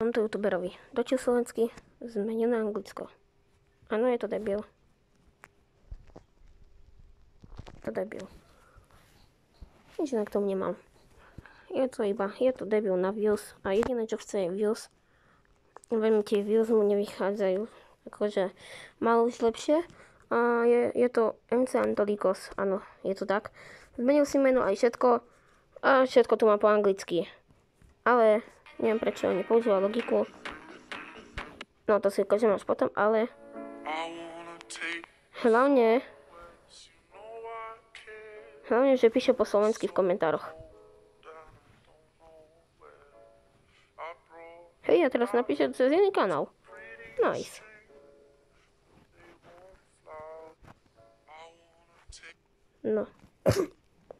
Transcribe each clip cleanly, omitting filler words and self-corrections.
Tomto youtuberovi. Točil slovensky, zmenil na Anglicko. Áno, je to debil. Nič inak k tomu nemám. Je to debil na views a jediné čo chce je views. Veľmi tie views mu nevychádzajú. Akože mal už lepšie. A je to MC Antolikos, áno, je to tak. Zmenil si meno aj všetko. A všetko tu má po anglicky. Ale neviem prečo nepoužíva logiku. No to si ukážem až potom, ale hlavne, že píše po slovensky v komentároch. Hej, a teraz napíše cez iný kanál. Nice. No.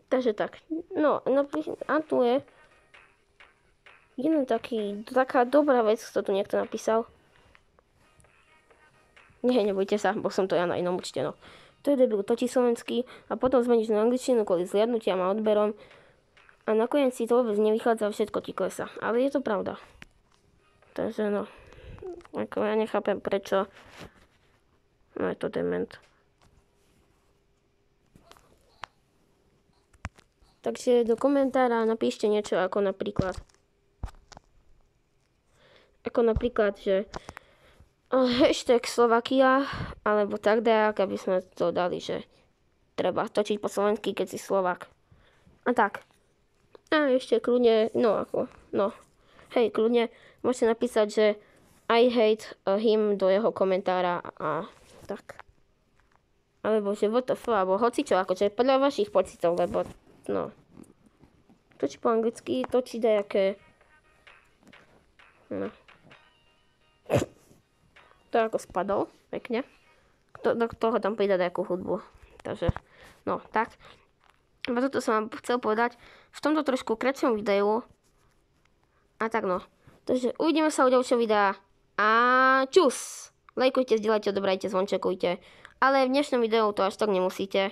Takže tak. No, a tu je jeden taká dobrá vec, čo tu niekto napísal. Nie, nebojte sa, bo som to ja na inom účte, no. To je debil, točí slovenský a potom zmeníš na angličtinu kvôli zliadnutiam a odberom a nakoniec si to vôbec nevychádza, všetko ti klesa. Ale je to pravda. Takže no, ako ja nechápem prečo. No je to dement. Takže do komentára napíšte niečo ako napríklad, že hashtag Slovakia, alebo tak dajak, aby sme to dali, že treba točiť po slovensky, keď si Slovák. A tak. A ešte kľudne, hej, kľudne môžete napísať, že I hate him do jeho komentára a tak. Alebo že WTF, alebo hocičo, akože podľa vašich pocitov, lebo no. Točí po anglicky, točí dajaké. No. To ako spadol, pekne. Do toho tam pridá nejakú hudbu. Takže, no, tak. A toto som vám chcel povedať v tomto trošku kratšom videu. A tak no. Takže uvidíme sa u ďalšieho videa. A čus! Lajkujte, zdieľajte, odobrajte, zvončekujte. Ale v dnešnom videu to až tak nemusíte.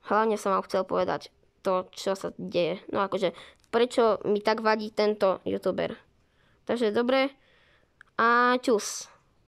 Hlavne som vám chcel povedať to, čo sa deje. No akože, prečo mi tak vadí tento youtuber. Takže dobre. A čus.